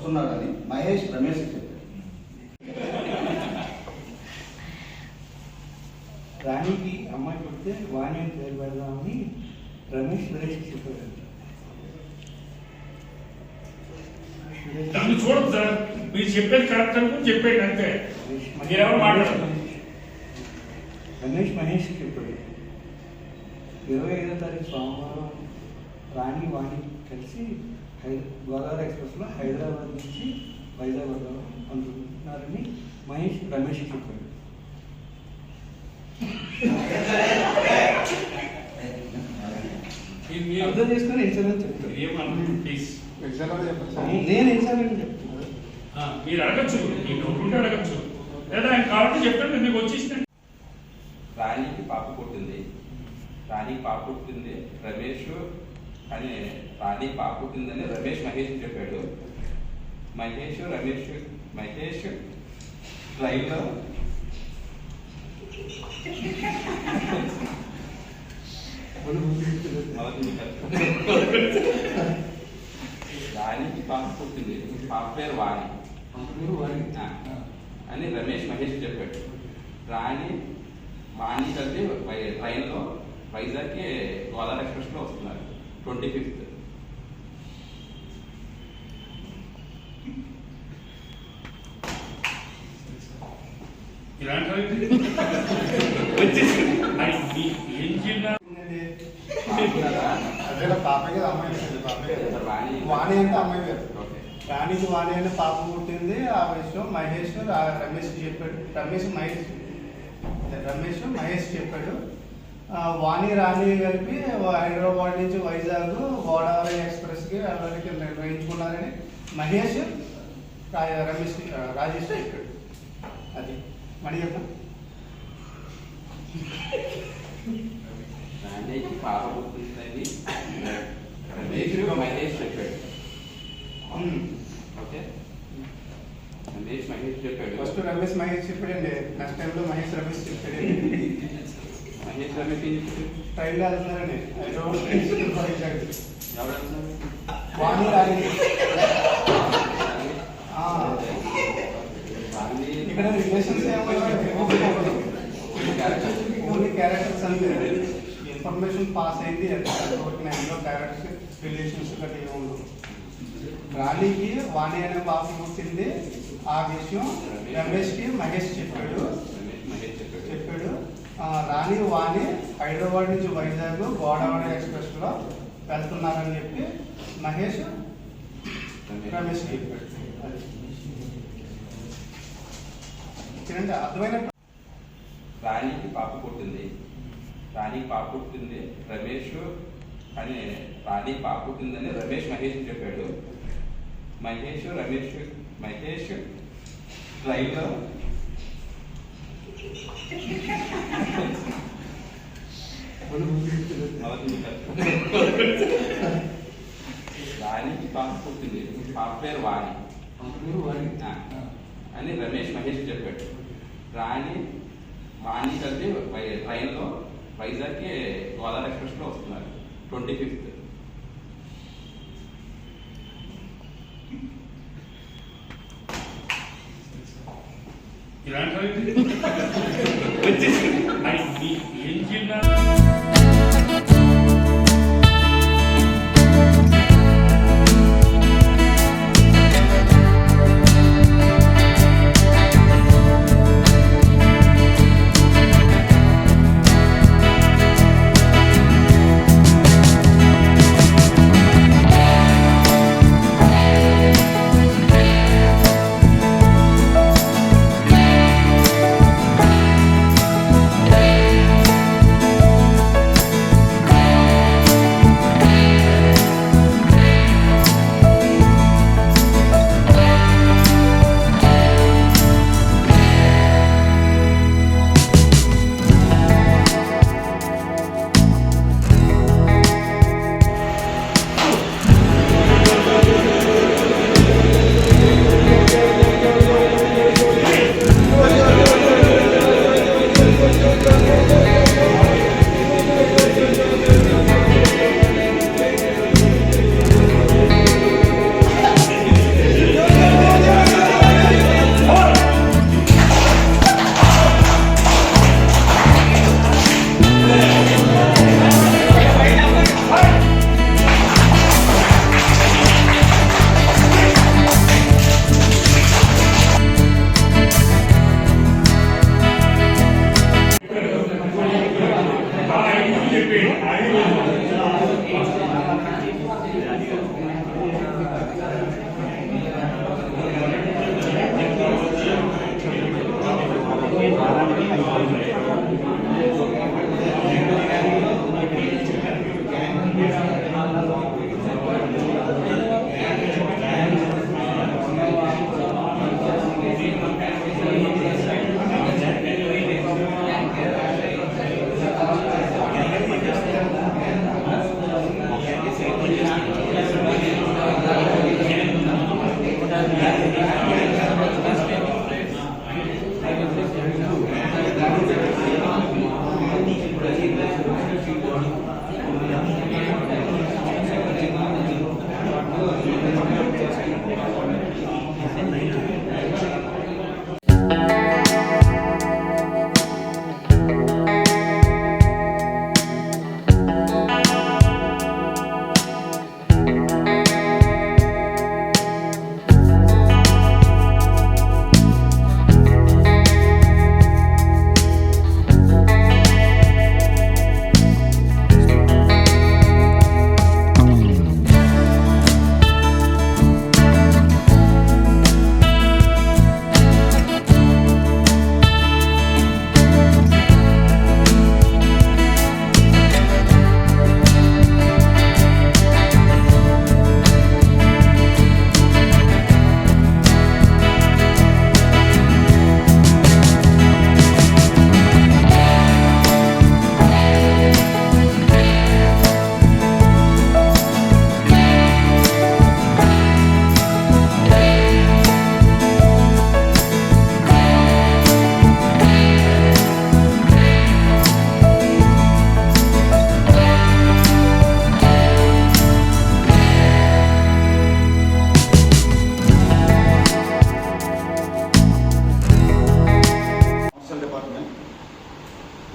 వస్తున్నాడని మహేష్ రమేష్ చెప్పాడు. రాణికి అమ్మాయి పుడితే వాణి అని పేరు పెడదామని రమేష్ సురేష్ చెప్పాడు. దాన్ని చూడదు సార్, మీరు చెప్పేది కరెక్ట్ అనుకుని చెప్పేది అంతే. మీరెవరు మాట్లాడదు. రమేష్ మహేష్ చెప్పాడు. 25వ తారీఖు సోమవారం రాణి వాణి కలిసి గోదావరి ఎక్స్ప్రెస్లో హైదరాబాద్ నుంచి వైజాగ్ వద్దాం అనుకుంటున్నారని మహేష్ రమేష్ చెప్పాడు. అర్థం చేసుకుని ఇన్సూరెన్స్ చెప్తాను. నేను ఇన్సూరెన్స్ చెప్తాను. మీరు అడగచ్చు, మీకు ఉంటే అడగచ్చు, లేదా ఆయన కావాలంటే చెప్తాను. మీకు వచ్చేసిన రాణికి పాప పుట్టింది. రాణికి పాప పుట్టింది రమేష్ అని రాణికి పాప పుట్టిందని రమేష్ మహేష్ చెప్పాడు. మహేష్ రైల్లో రాణికి పాప పుట్టింది, పాప పేరు వాణి అని రమేష్ మహేష్ చెప్పాడు. వాణి కలిసి ట్రైన్లో వైజాగ్కి గోదావరి ఎక్స్ప్రెస్లో వస్తున్నారు 25th. వాణి అంటే అమ్మాయి పేరు. రాణికి వాణి అనే పాప పుట్టింది. ఆ విషయం మహేష్ రమేష్ చెప్పాడు. రమేష్ మహేష్ చెప్పాడు. వాణి రాణి కలిపి హైదరాబాద్ నుంచి వైజాగ్ గోదావరి ఎక్స్ప్రెస్కి వెళ్ళడానికి నిర్ణయించుకున్నారని మహేష్ రాజేష్ చెప్పాడు. అది మణి చెప్పండి. రాణికి పాప పుట్టిందని రమేష్ మహేష్ చెప్పాడు. ఓకే, రమేష్ మహేష్ చెప్పాడు. ఫస్ట్ రమేష్ మహేష్ చెప్పాడండి. నెక్స్ట్ టైంలో మహేష్ రమేష్ చెప్పాడండి. మహేష్ రమేష్ ట్రైన్లో వెళ్తున్నారండి హైదరాబాద్ వైజాగ్. ఎవరు వెళ్తున్నారు? వాణి రాణి. ఇక్కడ రిలేషన్స్ ఓన్లీ క్యారెక్టర్స్ అంటే ఇన్ఫర్మేషన్ పాస్ అయింది. అందులో క్యారెక్టర్స్ రిలేషన్స్ గట్రా ఏముండవు. రాణికి వాణి అనే పాప పుట్టింది. ఆ విషయం రమేష్కి మహేష్ చెప్పాడు. రాణి వాణి హైదరాబాద్ నుంచి వైజాగ్ గోదావరి ఎక్స్ప్రెస్లో వెళ్తున్నారని చెప్పి మహేష్ రమేష్కి చెప్పాడు. అర్థమైన రాణికి పాప పుట్టింది. రమేష్ అని రాణికి పాప పుట్టిందని రమేష్ మహేష్ చెప్పాడు. మహేష్ ట్రైన్లో రాణికి పాప పుట్టింది. పాప పేరు వాణి అని రమేష్ మహేష్ చెప్పాడు. వాణి కలిసి ట్రైన్లో వైజాగ్కి గోదావరి ఎక్స్ప్రెస్లో వస్తున్నారు 25th. ఇలాంటి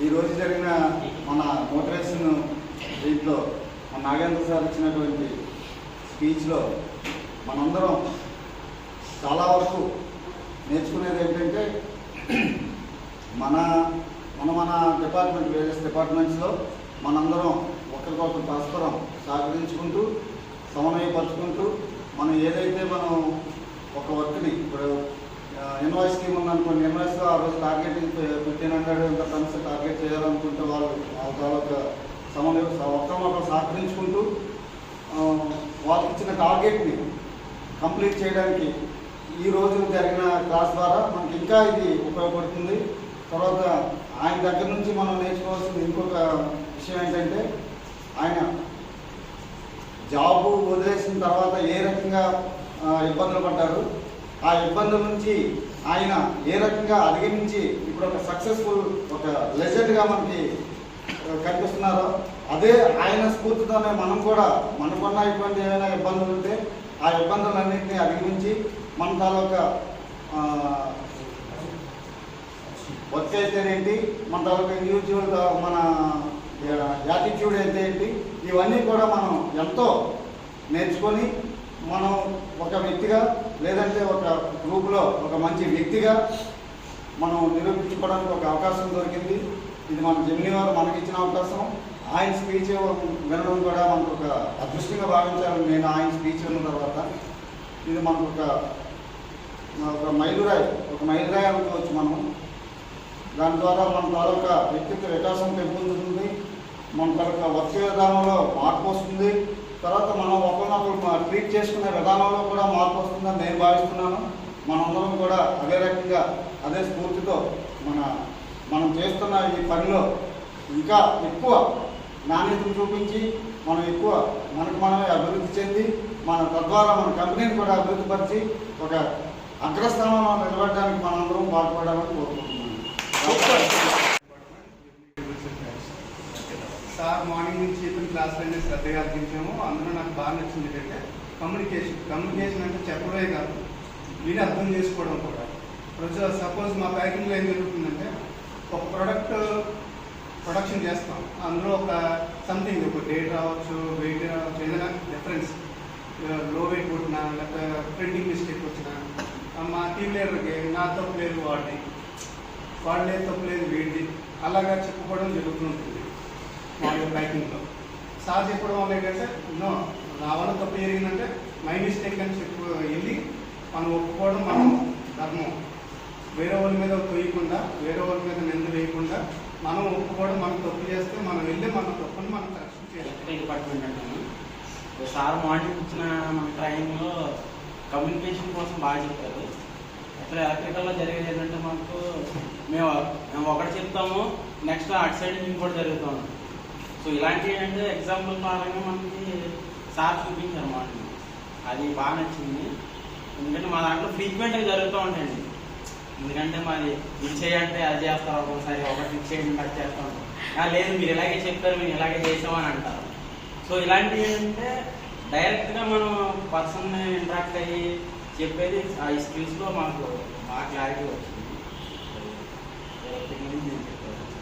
ఈ రోజు జరిగిన మన మోటివేషన్ దీంట్లో మన నాగేంద్ర సార్ ఇచ్చినటువంటి స్పీచ్లో మనందరం చాలా వరకు నేర్చుకునేది ఏంటంటే మన డిపార్ట్మెంట్ వేరియస్ డిపార్ట్మెంట్స్లో మనందరం ఒకరికొకరు పరస్పరం సహకరించుకుంటూ సమన్వయపరుచుకుంటూ మనం ఏదైతే మనం ఒక వర్క్ని ఇప్పుడు ఇన్వాయిస్ స్కీమ్ ఉందనుకోండి, ఇన్వాయిస్లో ఆ రోజు టార్గెటింగ్ 1500 ఇంత టన్స్ టార్గెట్ చేయాలనుకుంటే వాళ్ళు వాళ్ళ ఒకరినొకరు సహకరించుకుంటూ వాళ్ళకి ఇచ్చిన టార్గెట్ని కంప్లీట్ చేయడానికి ఈ రోజు జరిగిన క్లాస్ ద్వారా మనకి ఇంకా ఇది ఉపయోగపడుతుంది. తర్వాత ఆయన దగ్గర నుంచి మనం నేర్చుకోవాల్సింది ఇంకొక విషయం ఏంటంటే, ఆయన జాబు వదిలేసిన తర్వాత ఏ రకంగా ఇబ్బందులు పడ్డారు, ఆ ఇబ్బందుల నుంచి ఆయన ఏ రకంగా అధిగమించి ఇప్పుడు ఒక సక్సెస్ఫుల్ ఒక లెజెండ్గా మనకి కనిపిస్తున్నారో, అదే ఆయన స్ఫూర్తితోనే మనం కూడా మనకున్న ఇటువంటి ఏమైనా ఇబ్బందులు ఉంటే ఆ ఇబ్బందులన్నింటినీ అధిగమించి మన తాలూకా వర్క్ అయితే ఏంటి, మన తాలూకా ఇండివిజువల్ మన యాటిట్యూడ్ అయితే ఏంటి, ఇవన్నీ కూడా మనం ఎంతో నేర్చుకొని మనం ఒక వ్యక్తిగా లేదంటే ఒక గ్రూప్లో ఒక మంచి వ్యక్తిగా మనం నిరూపించుకోవడానికి ఒక అవకాశం దొరికింది. ఇది మన జెమిని వారు మనకిచ్చిన అవకాశం. ఆయన స్పీచ్ వినడం కూడా మనకు ఒక అదృష్టంగా భావించాలని నేను ఆయన స్పీచ్ విన్న తర్వాత ఇది మనకు ఒక మైలురాయి అనుకోవచ్చు. మనం దాని ద్వారా మన తాలూకా వ్యక్తిత్వ వికాసం పెంపొందుతుంది, మన తాలూకా వర్క్ విధానంలో మార్పు వస్తుంది. తర్వాత మనం ఒకరినొకరు ట్రీట్ చేసుకునే విధానంలో కూడా మార్పు వస్తుందని నేను భావిస్తున్నాను. మనందరం కూడా అదే రకంగా అదే స్ఫూర్తితో మనం చేస్తున్న ఈ పనిలో ఇంకా ఎక్కువ నాణ్యతను చూపించి మనం ఎక్కువ మనమే అభివృద్ధి చెంది తద్వారా మన కంపెనీని కూడా అభివృద్ధి పరిచి ఒక అగ్రస్థానంలో నిలబడడానికి మనందరం పాటుపడాలని కోరుకుంటున్నాను. సార్ మార్నింగ్ నుంచి చెప్పిన క్లాసులన్నీ శ్రద్ధగా అర్పించాము. అందులో నాకు బాగా నచ్చింది ఏంటంటే కమ్యూనికేషన్ అంటే చెప్పడమే కాదు, వీళ్ళు అర్థం చేసుకోవడం కూడా. సపోజ్ మా ప్యాకింగ్లో ఏం జరుగుతుందంటే, ఒక ప్రొడక్షన్ చేస్తాం, అందులో ఒక సంథింగ్ ఒక డేట్ రావచ్చు, వెయిట్ రావచ్చు, ఏదైనా డిఫరెన్స్ లో వెయిట్ కొట్టినా లేకపోతే ప్రింటింగ్ మిస్టేక్ వచ్చినా మా టీమ్ లీడర్కి నా తప్పు లేదు వాళ్ళే తప్పు లేదు వీడిది అలాగా చెప్పుకోవడం జరుగుతుంటుంది. మా ప్యాకింగ్లో సార్ చెప్పడం వల్ల ఏంటంటే, నా వల్ల తప్పు జరిగిందంటే మై మిస్టేక్ అని వెళ్ళి మనం ఒప్పుకోవడం మనం ధర్మం. వేరే వాళ్ళ మీద తొయ్యకుండా, వేరే వాళ్ళ మీద నింద వేయకుండా మనం ఒప్పుకోవడం, మనం తప్పు చేస్తే మనం వెళ్ళి మన తప్పుని మనం కరెక్షన్ చేయాలి. డిపార్ట్మెంట్ అంటాను. సార్ మార్నింగ్ ఇచ్చిన మన ట్రైనింగ్లో కమ్యూనికేషన్ కోసం బాగా చెప్పారు. అసలు ఎలక్ట్రికల్లో జరిగేది ఏంటంటే, మేము ఒకటి చెప్తాము, నెక్స్ట్ అటు సైడ్ ఇంకోటి జరుగుతాము. సో ఇలాంటివి అంటే ఎగ్జాంపుల్ పరంగా మనకి సార్ చూపించారు మార్నింగ్. అది బాగా నచ్చింది. ఎందుకంటే మా దాంట్లో ఫ్రీక్వెంట్గా జరుగుతూ ఉంటాయండి. ఎందుకంటే మరి ఇది చేయంటే అది చేస్తారు, ఒక్కొక్కసారి ఒకటి చేయండి అది చేస్తూ ఉంటాం. లేదు మీరు ఇలాగే చెప్పారు, మేము ఇలాగే చేసామని అంటారు. సో ఇలాంటివి ఏంటంటే డైరెక్ట్గా మనం పర్సన్ని ఇంటరాక్ట్ అయ్యి చెప్పేది ఆ స్కిల్స్లో మాకు బాగా క్లారిటీ వచ్చింది. నేను చెప్పాను.